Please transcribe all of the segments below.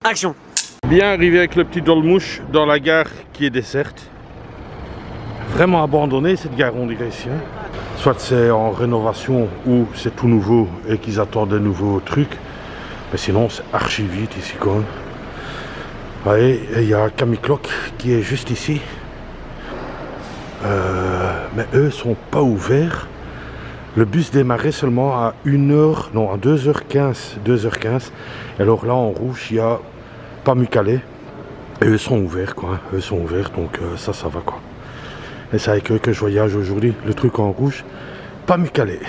Action. Bien arrivé avec le petit Dolmouche dans la gare qui est déserte. Vraiment abandonnée cette gare, on dirait ici. Hein. Soit c'est en rénovation ou c'est tout nouveau et qu'ils attendent des nouveaux trucs. Mais sinon c'est archi vite ici quand même. Ouais, et il y a Camille Clock qui est juste ici. Mais eux sont pas ouverts. Le bus démarrait seulement à 1h, non à 2h15. 2h15. Et alors là en rouge il y a Pamukkale. Et eux sont ouverts quoi. Hein. Eux sont ouverts donc ça va quoi. Et c'est avec eux que je voyage aujourd'hui. Le truc en rouge, Pamukkale.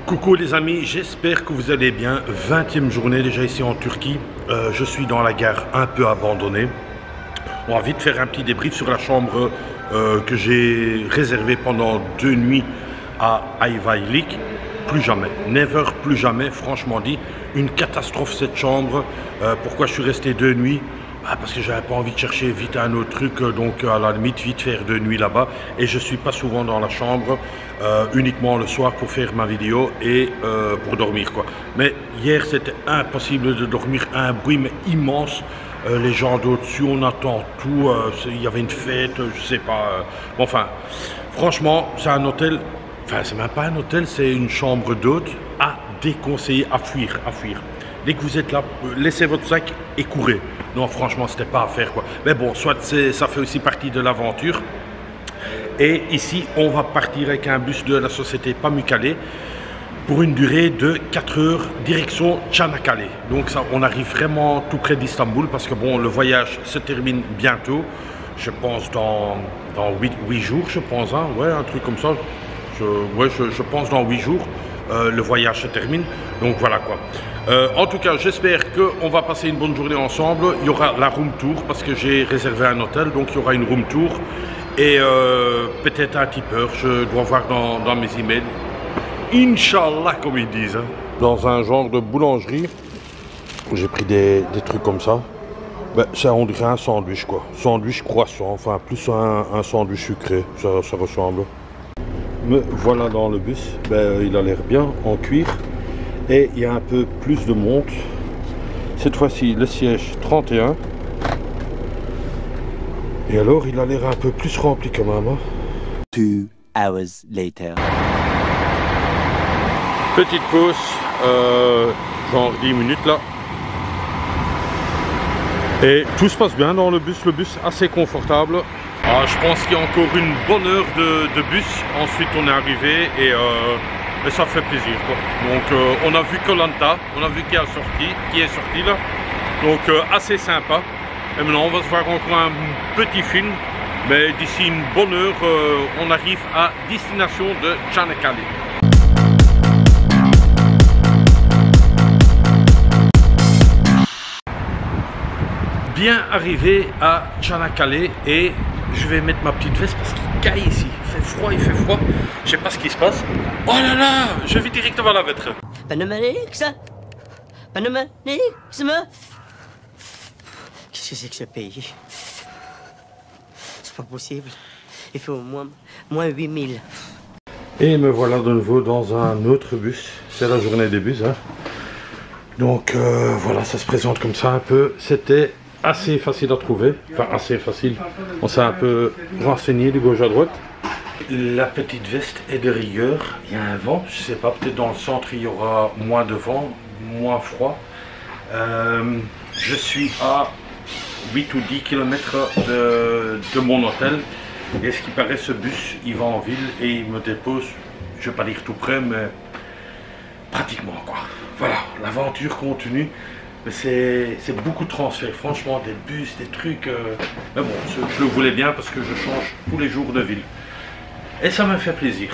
Coucou les amis, j'espère que vous allez bien. 20e journée déjà ici en Turquie. Je suis dans la gare un peu abandonnée. On va vite faire un petit débrief sur la chambre que j'ai réservée pendant 2 nuits à Ayvalık. Plus jamais, never, plus jamais, franchement dit. Une catastrophe cette chambre. Pourquoi je suis resté 2 nuits? Parce que j'avais pas envie de chercher vite un autre truc, donc à la limite vite faire 2 nuits là-bas. Et je suis pas souvent dans la chambre, uniquement le soir pour faire ma vidéo et pour dormir quoi. Mais hier c'était impossible de dormir, un bruit mais immense. Les gens d'au-dessus, on attend tout, il y avait une fête, je sais pas. Enfin, franchement, c'est un hôtel, enfin c'est même pas un hôtel, c'est une chambre d'hôte à déconseiller, à fuir, à fuir. Dès que vous êtes là, laissez votre sac et courez. Non, franchement, c'était pas à faire quoi. Mais bon, soit ça fait aussi partie de l'aventure. Et ici, on va partir avec un bus de la société Pamukkale pour une durée de 4 heures, direction Çanakkale. Donc ça, on arrive vraiment tout près d'Istanbul parce que bon, le voyage se termine bientôt. Je pense dans 8 jours, je pense. Hein. Ouais, un truc comme ça. Je pense dans 8 jours. Le voyage se termine. Donc voilà quoi. En tout cas, j'espère qu'on va passer une bonne journée ensemble. Il y aura la room tour parce que j'ai réservé un hôtel, donc il y aura une room tour et peut-être un tipeur. Je dois voir dans mes emails. Inch'Allah, comme ils disent. Hein. Dans un genre de boulangerie, j'ai pris des trucs comme ça. Ben, ça, on dirait un sandwich quoi. Sandwich croissant, enfin plus un sandwich sucré, ça ressemble. Me voilà dans le bus, ben, il a l'air bien en cuir. Et il y a un peu plus de monde. Cette fois-ci, le siège 31. Et alors, il a l'air un peu plus rempli quand même. Hein. 2 hours later. Petite pause, genre 10 minutes là. Et tout se passe bien dans le bus assez confortable. Je pense qu'il y a encore une bonne heure de bus. Ensuite, on est arrivé et ça fait plaisir quoi. Donc on a vu Koh Lanta, on a vu qui est sorti là. Donc assez sympa. Et maintenant on va se voir encore un petit film. Mais d'ici une bonne heure, on arrive à destination de Çanakkale. Bien arrivé à Çanakkale et je vais mettre ma petite veste parce qu'il caille ici. Il fait froid. Je sais pas ce qui se passe. Oh là là, je vais directement à la vitre. Qu'est-ce que c'est que ce pays? C'est pas possible. Il fait au moins 8000. Et me voilà de nouveau dans un autre bus. C'est la journée des bus. Hein. Donc voilà, ça se présente comme ça un peu. C'était assez facile à trouver. Enfin assez facile. On s'est un peu renseigné de gauche à droite. La petite veste est de rigueur, il y a un vent, je sais pas, peut-être dans le centre il y aura moins de vent, moins froid. Je suis à 8 ou 10 km de mon hôtel et ce qui paraît ce bus il va en ville et il me dépose, je vais pas dire tout près mais pratiquement quoi. Voilà, l'aventure continue, mais c'est beaucoup de transferts, franchement des bus, des trucs, mais bon je le voulais bien parce que je change tous les jours de ville. Et ça me fait plaisir.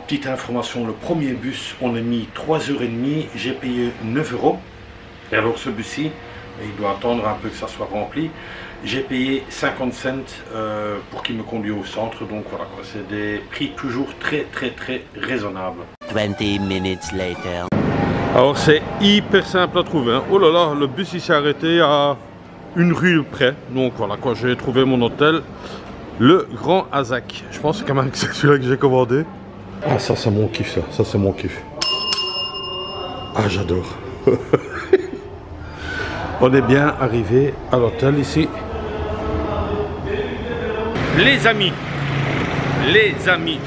Petite information, le premier bus, on a mis 3h30, j'ai payé 9 €. Et alors ce bus-ci, il doit attendre un peu que ça soit rempli. J'ai payé 50 cents pour qu'il me conduise au centre. Donc voilà, c'est des prix toujours très raisonnables. 20 minutes later. Alors c'est hyper simple à trouver. Hein. Oh là là, le bus il s'est arrêté à une rue près. Donc voilà quoi, j'ai trouvé mon hôtel. Le Grand Azak. Je pense quand même que c'est celui-là que j'ai commandé. Ah ça c'est mon kiff ça c'est mon kiff. Ah j'adore. On est bien arrivé à l'hôtel ici. Les amis,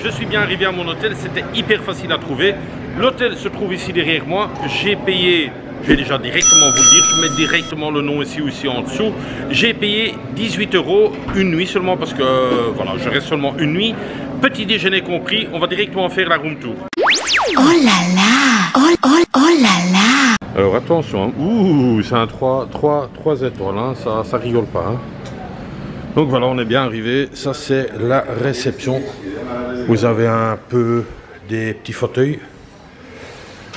je suis bien arrivé à mon hôtel, c'était hyper facile à trouver. L'hôtel se trouve ici derrière moi. J'ai payé, je vais déjà directement vous le dire, je mets directement le nom ici ou ici en dessous. J'ai payé 18 € une nuit seulement parce que voilà, je reste seulement une nuit. Petit déjeuner compris, on va directement faire la room tour. Oh là là, oh là là. Alors attention, hein. Ouh, c'est un 3 étoiles, hein. Ça rigole pas. Hein. Donc voilà, on est bien arrivé. Ça c'est la réception. Vous avez un peu des petits fauteuils.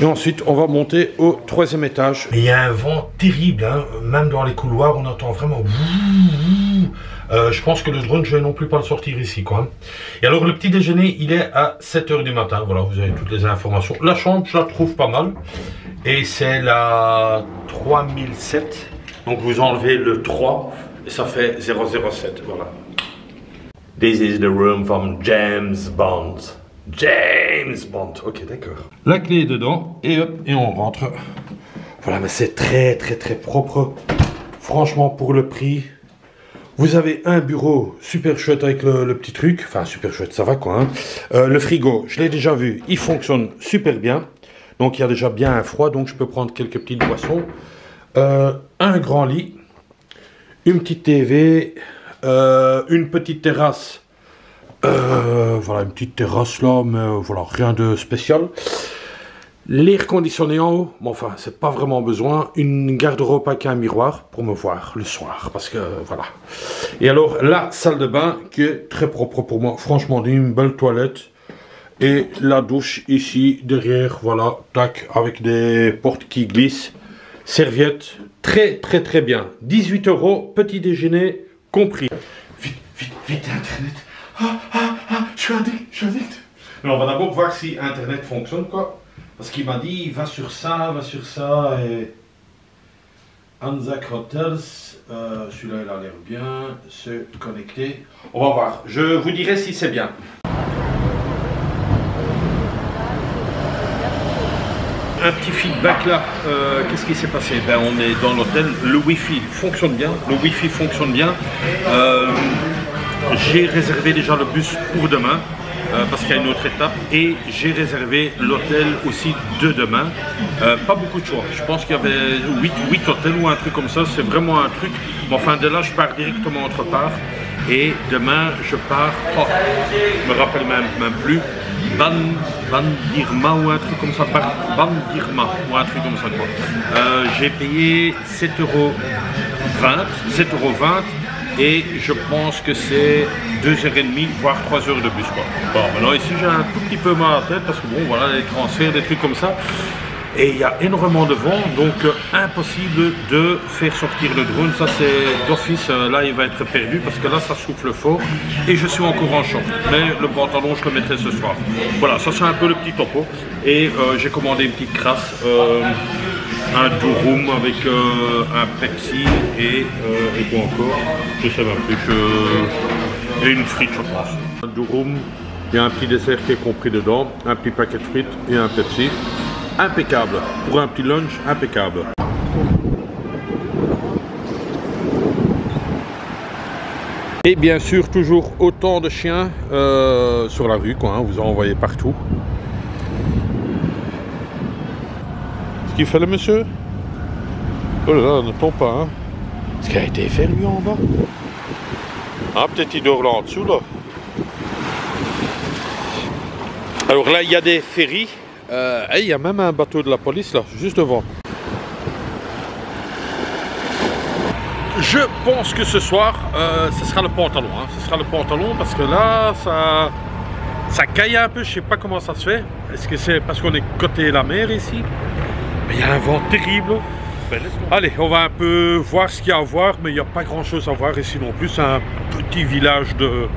Et ensuite, on va monter au 3e étage. Il y a un vent terrible, hein. Même dans les couloirs, on entend vraiment... je pense que le drone, je vais non plus pas le sortir ici, quoi. Et alors, le petit déjeuner, il est à 7 h du matin. Voilà, vous avez toutes les informations. La chambre, je la trouve pas mal. Et c'est la 3007. Donc, vous enlevez le 3 et ça fait 007. Voilà. This is the room from James Bond. James Bond. Ok, d'accord. La clé est dedans et hop, et on rentre. Voilà, mais c'est très propre. Franchement, pour le prix, vous avez un bureau super chouette avec le petit truc. Enfin, super chouette, ça va quoi. Hein. Le frigo, je l'ai déjà vu, il fonctionne super bien. Donc, il y a déjà bien un froid, donc je peux prendre quelques petites boissons. Un grand lit, une petite TV, une petite terrasse. Voilà, une petite terrasse là, mais voilà, rien de spécial. L'air conditionné en haut, mais enfin, c'est pas vraiment besoin. Une garde-robe avec un miroir pour me voir le soir, parce que voilà. Et alors, la salle de bain qui est très propre pour moi. Franchement, une belle toilette. Et la douche ici, derrière, voilà, tac, avec des portes qui glissent. Serviette, très bien. 18 €, petit déjeuner compris. Vite, Internet. Je suis addict. Alors, on va d'abord voir si Internet fonctionne, quoi. Parce qu'il m'a dit, va sur ça, et... Anzac Hotels, celui-là, il a l'air bien, se connecter. On va voir, je vous dirai si c'est bien. Un petit feedback là, qu'est-ce qui s'est passé? Ben, on est dans l'hôtel, le Wi-Fi fonctionne bien, j'ai réservé déjà le bus pour demain, parce qu'il y a une autre étape, et j'ai réservé l'hôtel aussi de demain. Pas beaucoup de choix, je pense qu'il y avait 8 hôtels ou un truc comme ça, c'est vraiment un truc. Mais enfin, de là, je pars directement autre part, et demain, je pars, je me rappelle même plus, Bandirma ou un truc comme ça, Bandirma ou un truc comme ça quoi. J'ai payé 7,20 €, et je pense que c'est 2h30 voire 3 heures de bus quoi. Bon, maintenant ici j'ai un tout petit peu mal à la tête parce que bon voilà, les transferts, des trucs comme ça. Et il y a énormément de vent, donc impossible de faire sortir le drone. Ça c'est d'office, là il va être perdu parce que là ça souffle fort et je suis encore en short. Mais le pantalon je le mettrai ce soir. Voilà, ça c'est un peu le petit topo. Et j'ai commandé une petite crasse, un durum avec un Pepsi et quoi encore, je sais même plus, et une frite je pense. Un durum, il y a un petit dessert qui est compris dedans, un petit paquet de frites et un Pepsi. Impeccable, pour un petit lunch, impeccable. Et bien sûr, toujours autant de chiens sur la rue, quoi, hein, vous en voyez partout. Ce qu'il fait le monsieur? Oh là là, ne tombe pas, hein. Est-ce qu'il a été fait lui en bas? Ah, peut-être il dort là en dessous, là. Alors là, il y a des ferries. Il y a même un bateau de la police là, juste devant. Je pense que ce soir, ce sera le pantalon. Hein. Ce sera le pantalon parce que là, ça caille un peu. Je sais pas comment ça se fait. Est-ce que c'est parce qu'on est côté la mer ici? Mais il y a un vent terrible. Allez, on va un peu voir ce qu'il y a à voir, mais il n'y a pas grand chose à voir ici non plus. C'est un petit village de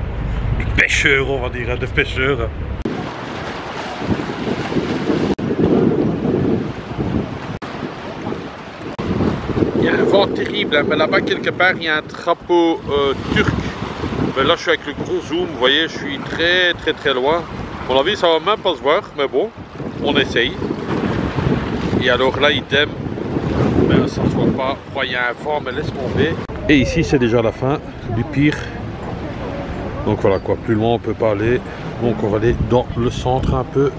pêcheurs, on va dire, de pêcheurs. Il y a un vent terrible, hein, mais là-bas quelque part il y a un drapeau turc. Mais là je suis avec le gros zoom, vous voyez, je suis très loin. À mon avis ça va même pas se voir, mais bon, on essaye. Et alors là idem, mais ça se voit pas. Il y a un vent, mais laisse tomber. Et ici, c'est déjà la fin du pire. Donc voilà quoi, plus loin on peut pas aller. Donc on va aller dans le centre un peu.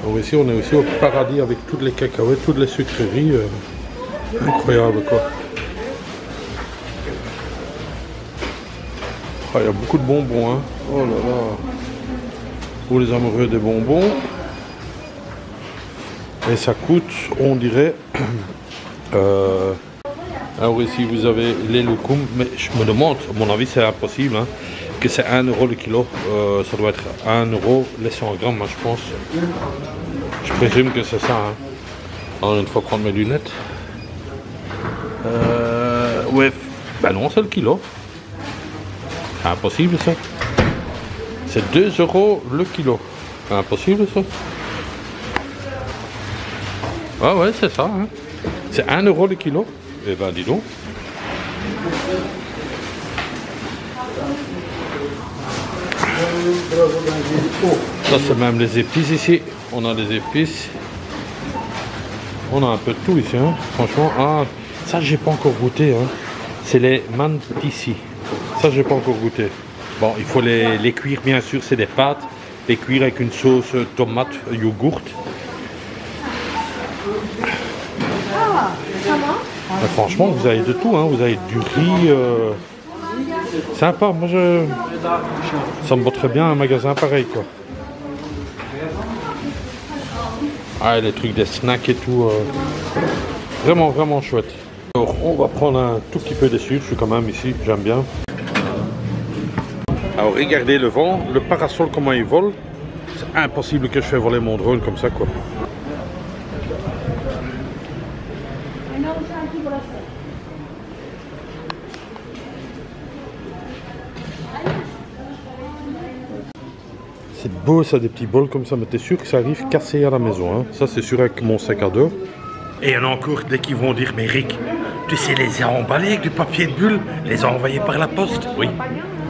Alors ici on est aussi au paradis avec toutes les cacahuètes, toutes les sucreries. Incroyable quoi. Ah, il y a beaucoup de bonbons hein. Oh là là. Pour les amoureux des bonbons. Et ça coûte, on dirait... Alors ici vous avez les loukoums, mais je me demande, à mon avis c'est impossible, hein, que c'est 1 € le kilo. Ça doit être 1 € les 100 grammes, hein, je pense. Je présume que c'est ça. Hein. Alors une fois prendre mes lunettes. Ouais, ben non, c'est le kilo. C'est impossible ça. C'est 2 € le kilo. C'est impossible ça. Ah ouais, c'est ça. Hein. C'est 1 € le kilo. Eh ben dis donc. Ça c'est même les épices ici. On a des épices. On a un peu de tout ici. Hein. Franchement, ah, ça j'ai pas encore goûté. Hein. C'est les mantissi. Ça j'ai pas encore goûté. Bon, il faut les cuire bien sûr. C'est des pâtes. Les cuire avec une sauce tomate, yogourt. Mais franchement, vous avez de tout, hein. Vous avez du riz, sympa. Moi, ça me botterait bien un magasin pareil, quoi. Ah, les trucs des snacks et tout, vraiment, vraiment chouette. Alors, on va prendre un tout petit peu de sucre. Je suis quand même ici, j'aime bien. Alors, regardez le vent, le parasol, comment il vole. C'est impossible que je fasse voler mon drone comme ça, quoi. C'est beau ça, des petits bols comme ça, mais t'es sûr que ça arrive cassé à la maison, hein. Ça c'est sûr avec mon sac à dos. Et il y en a encore dès qu'ils vont dire, mais Rick, tu sais les emballer avec du papier de bulle, les envoyer par la poste. Oui,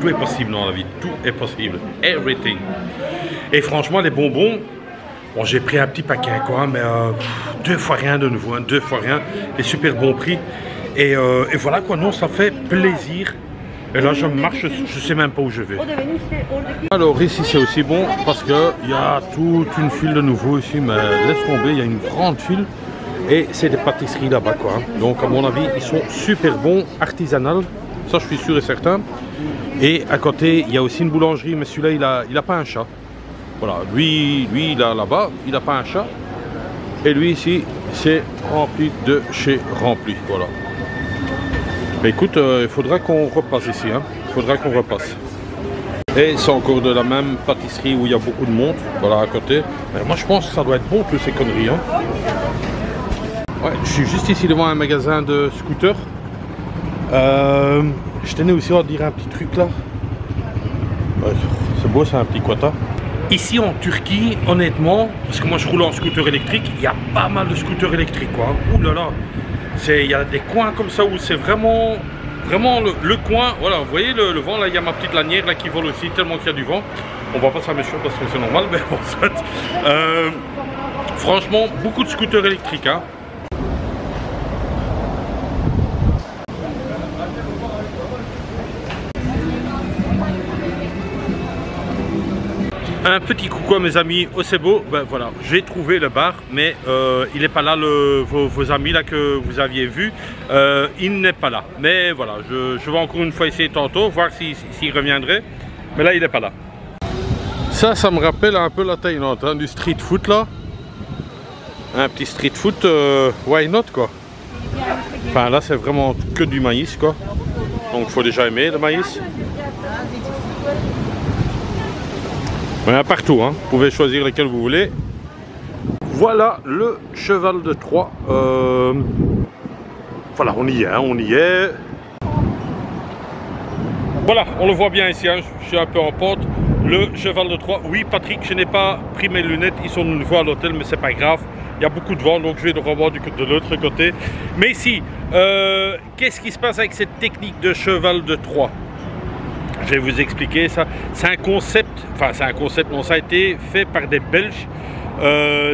tout est possible dans la vie, tout est possible, everything. Et franchement les bonbons, bon j'ai pris un petit paquet quoi, mais 2 fois rien de nouveau, hein, 2 fois rien, des super bons prix. Et voilà quoi, non ça fait plaisir. Et là je marche, je sais même pas où je vais. Alors ici c'est aussi bon parce qu'il y a toute une file de nouveau ici, mais laisse tomber, il y a une grande file. Et c'est des pâtisseries là-bas quoi. Donc à mon avis ils sont super bons, artisanales, ça je suis sûr et certain. Et à côté il y a aussi une boulangerie, mais celui-là il a pas un chat. Voilà, lui il a là-bas, il a pas un chat. Et lui ici c'est rempli de chez rempli, voilà. Mais écoute, il faudra qu'on repasse ici, hein. Il faudra qu'on repasse. Et c'est encore de la même pâtisserie où il y a beaucoup de monde, voilà à côté. Mais moi je pense que ça doit être bon toutes ces conneries, hein. Ouais, je suis juste ici devant un magasin de scooters. Je tenais aussi à dire un petit truc là. Ouais, c'est beau, c'est un petit quota. Ici en Turquie, honnêtement, parce que moi je roule en scooter électrique, il y a pas mal de scooters électriques quoi. Ouh là là. Il y a des coins comme ça où c'est vraiment le coin. Voilà, vous voyez le vent là, il y a ma petite lanière là qui vole aussi tellement qu'il y a du vent. On va pas s'amuser parce que c'est normal, mais bon, soit. Franchement, beaucoup de scooters électriques. Hein. Un petit coucou à mes amis au Sebo. Ben voilà, j'ai trouvé le bar, mais il n'est pas là, vos amis là que vous aviez vu, il n'est pas là. Mais voilà, je vais encore une fois essayer tantôt, voir s'il reviendrait. Mais là, il n'est pas là. Ça me rappelle un peu la Thaïlande, hein, du street food là. Un petit street food, why not quoi. Enfin là, c'est vraiment que du maïs quoi. Donc il faut déjà aimer le maïs. Il y en a partout, hein. Vous pouvez choisir lesquels vous voulez. Voilà le cheval de Troie. Enfin, voilà, on y est, hein, on y est. Voilà, on le voit bien ici, hein, je suis un peu en pente. Le cheval de Troie, oui Patrick, je n'ai pas pris mes lunettes, ils sont de nouveau à l'hôtel, mais c'est pas grave. Il y a beaucoup de vent, donc je vais le revoir de l'autre côté. Mais ici, qu'est-ce qui se passe avec cette technique de cheval de Troie? Je vais vous expliquer ça. C'est un concept, enfin c'est un concept, non, ça a été fait par des Belges.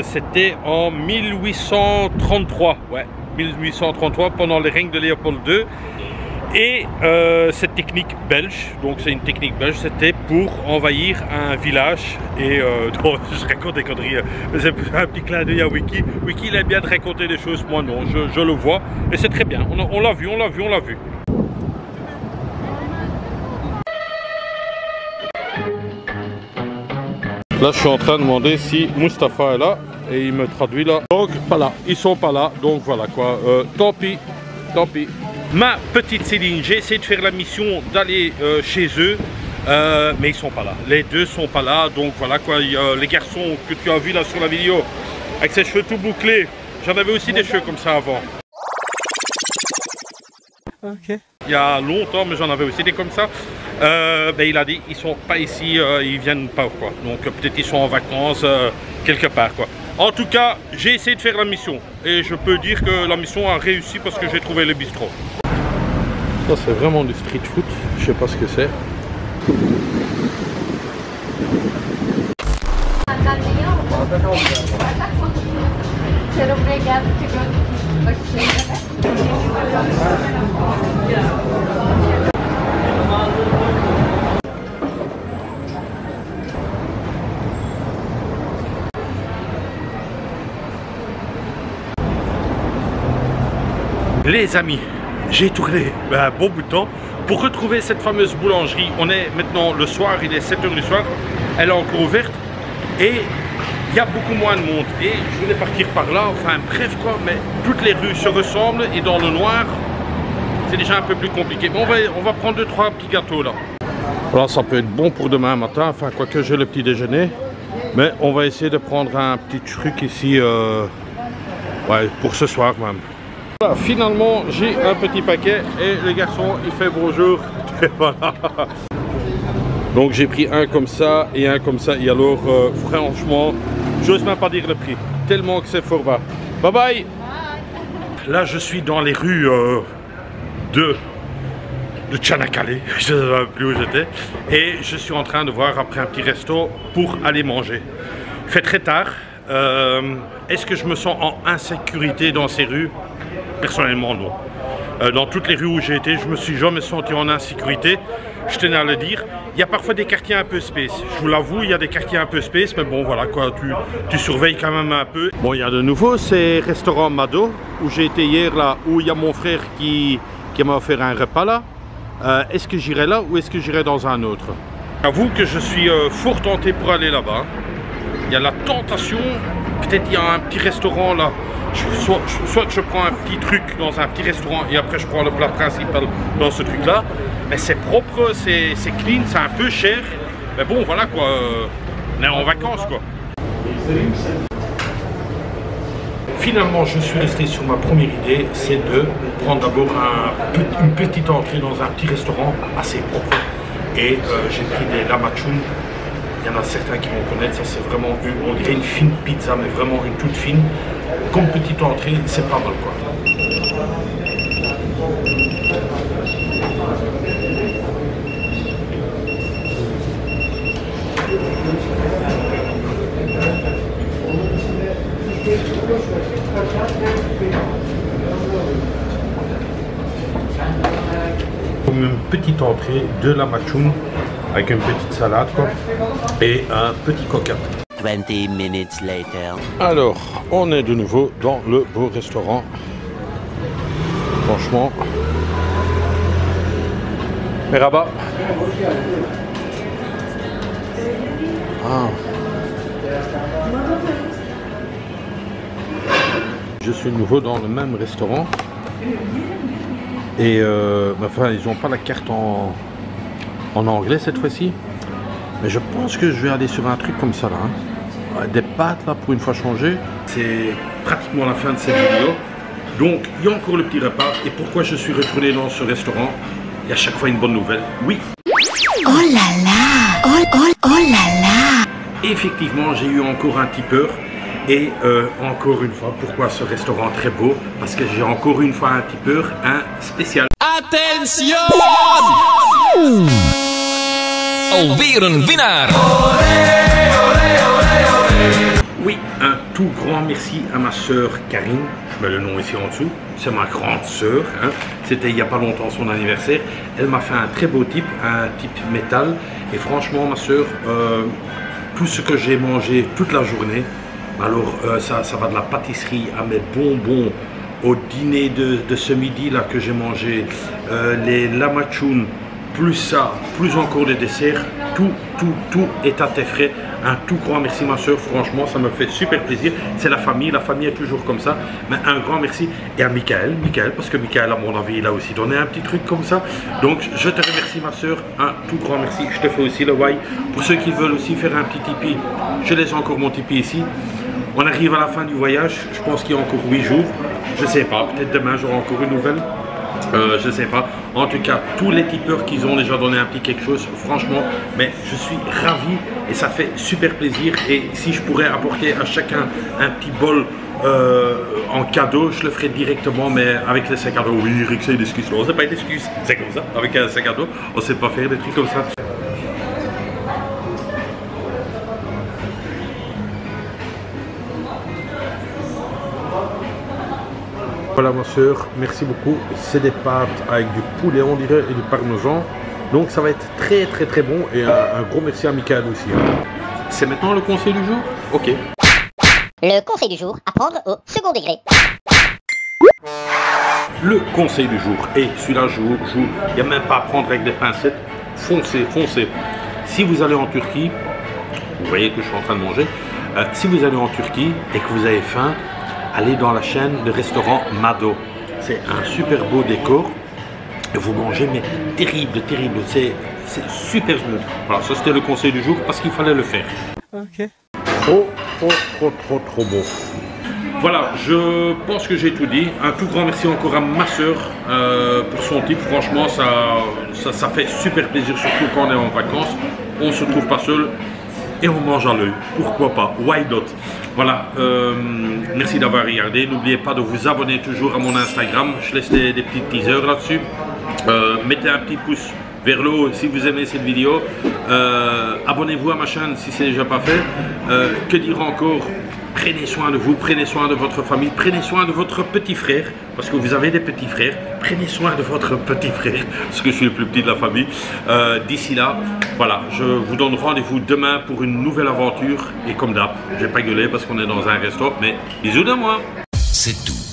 C'était en 1833, ouais, 1833, pendant les règnes de Léopold II. Et cette technique belge, donc c'est une technique belge, c'était pour envahir un village. Et non, je raconte des conneries, c'est un petit clin d'œil à Wiki. Wiki, il aime bien de raconter des choses, moi non, je le vois. Et c'est très bien, on l'a vu, on l'a vu, on l'a vu. Là, je suis en train de demander si Mustapha est là et il me traduit là. Donc, pas là, ils sont pas là, donc voilà quoi. Tant pis, tant pis. Ma petite Céline, j'ai essayé de faire la mission d'aller chez eux, mais ils sont pas là. Les deux sont pas là, donc voilà quoi. Les garçons que tu as vus là sur la vidéo, avec ses cheveux tout bouclés, j'en avais aussi des cheveux comme ça avant. Ok. Il y a longtemps, mais j'en avais aussi des comme ça. Ben, il a dit ils sont pas ici, ils viennent pas quoi. Donc peut-être ils sont en vacances quelque part quoi. En tout cas, j'ai essayé de faire la mission et je peux dire que la mission a réussi parce que j'ai trouvé le bistrot. Ça c'est vraiment du street food, je sais pas ce que c'est. Les amis, j'ai tourné un bon bout de temps pour retrouver cette fameuse boulangerie. On est maintenant le soir, il est 7 h du soir, elle est encore ouverte et il y a beaucoup moins de monde. Et je voulais partir par là, enfin bref quoi, mais toutes les rues se ressemblent et dans le noir, c'est déjà un peu plus compliqué. Bon, on va prendre 2-3 petits gâteaux là. Voilà, ça peut être bon pour demain matin, enfin quoique j'ai le petit déjeuner. Mais on va essayer de prendre un petit truc ici, ouais, pour ce soir même. Voilà, finalement j'ai un petit paquet et le garçon il fait bonjour. Et voilà. Donc j'ai pris un comme ça et un comme ça et alors franchement j'ose même pas dire le prix tellement que c'est fort bas. Bye bye. Là je suis dans les rues de Tchanakale, je ne sais pas plus où j'étais et je suis en train de voir après un petit resto pour aller manger. Il fait très tard. Est-ce que je me sens en insécurité dans ces rues? Personnellement non. Dans toutes les rues où j'ai été, je me suis jamais senti en insécurité. Je tenais à le dire. Il y a parfois des quartiers un peu space. Je vous l'avoue, il y a des quartiers un peu space, mais bon voilà quoi, tu surveilles quand même un peu. Bon, il y a de nouveau ces restaurants Mado où j'ai été hier là, où il y a mon frère qui m'a offert un repas là. Est-ce que j'irai là ou est-ce que j'irai dans un autre? J'avoue que je suis fort tenté pour aller là-bas. Il y a la tentation, peut-être il y a un petit restaurant là. Soit je prends un petit truc dans un petit restaurant et après je prends le plat principal dans ce truc là. Mais c'est propre, c'est clean, c'est un peu cher. Mais bon voilà quoi, on est en vacances quoi. Finalement je suis resté sur ma première idée, c'est de prendre d'abord une petite entrée dans un petit restaurant assez propre. Et j'ai pris des lamachun. Il y en a certains qui vont connaître, ça c'est vraiment on dirait une fine pizza, mais vraiment une toute fine. Comme petite entrée, c'est pas mal quoi. Comme une petite entrée de la lamachun avec une petite salade quoi, et un petit coca. 20 minutes later. Alors, on est de nouveau dans le beau restaurant. Franchement. Merhaba. Ah. Je suis de nouveau dans le même restaurant. Et enfin, ils n'ont pas la carte en anglais cette fois-ci. Mais je pense que je vais aller sur un truc comme ça là. Hein. Des pâtes là pour une fois changer. C'est pratiquement la fin de cette vidéo. Donc, il y a encore le petit repas. Et pourquoi je suis retourné dans ce restaurant? Il y a chaque fois une bonne nouvelle. Oui. Oh là là, oh là là. Effectivement, j'ai eu encore un petit peur. Et encore une fois, pourquoi ce restaurant très beau? Parce que j'ai encore une fois un petit peur, un spécial. Attention! Alweer een winnaar! Oui, un tout grand merci à ma sœur Karine. Je mets le nom ici en dessous. C'est ma grande sœur. Hein. C'était il n'y a pas longtemps son anniversaire. Elle m'a fait un très beau type, un type métal. Et franchement, ma sœur, tout ce que j'ai mangé toute la journée, alors ça va de la pâtisserie à mes bonbons, au dîner de ce midi là que j'ai mangé, les lamachounes, plus ça, plus encore des desserts, tout est à tes frais. Un tout grand merci ma soeur, franchement ça me fait super plaisir. C'est la famille est toujours comme ça. Mais un grand merci et à Michael, parce que Michael à mon avis il a aussi donné un petit truc comme ça. Donc je te remercie ma soeur, un tout grand merci. Je te fais aussi le why. Pour ceux qui veulent aussi faire un petit Tipeee, je laisse encore mon Tipeee ici. On arrive à la fin du voyage, je pense qu'il y a encore 8 jours. Je sais pas, peut-être demain j'aurai encore une nouvelle. Je sais pas. En tout cas, tous les tipeurs qui ont déjà donné un petit quelque chose, franchement, mais je suis ravi et ça fait super plaisir. Et si je pourrais apporter à chacun un petit bol en cadeau, je le ferai directement, mais avec les sacs à dos. Oui, Rick, c'est une excuse. Non, c'est pas une excuse, c'est comme ça. Avec un sac à dos, on sait pas faire des trucs comme ça. Voilà ma soeur, merci beaucoup. C'est des pâtes avec du poulet on dirait et du parmesan. Donc ça va être très bon et un gros merci à Michael aussi. C'est maintenant le conseil du jour? Ok. Le conseil du jour à prendre au second degré. Le conseil du jour, et celui-là il n'y a même pas à prendre avec des pincettes. Foncez. Si vous allez en Turquie, vous voyez que je suis en train de manger. Si vous allez en Turquie et que vous avez faim, allez dans la chaîne de restaurant Mado. C'est un super beau décor. Et vous mangez, mais terrible. C'est super smooth. Voilà, ça c'était le conseil du jour parce qu'il fallait le faire. Ok. Trop bon. Voilà, je pense que j'ai tout dit. Un tout grand merci encore à ma soeur pour son tip. Franchement, ça fait super plaisir, surtout quand on est en vacances. On se trouve pas seul. Et on mange à l'œil, pourquoi pas, why not? Voilà, merci d'avoir regardé, n'oubliez pas de vous abonner toujours à mon Instagram, je laisse des petits teasers là-dessus. Mettez un petit pouce vers le haut si vous aimez cette vidéo, abonnez-vous à ma chaîne si ce n'est déjà pas fait. Que dire encore? Prenez soin de vous, prenez soin de votre famille, prenez soin de votre petit frère, parce que vous avez des petits frères, prenez soin de votre petit frère, parce que je suis le plus petit de la famille. D'ici là, voilà, je vous donne rendez-vous demain pour une nouvelle aventure, et comme d'hab, je vais pas gueuler parce qu'on est dans un resto, mais bisous de moi. C'est tout.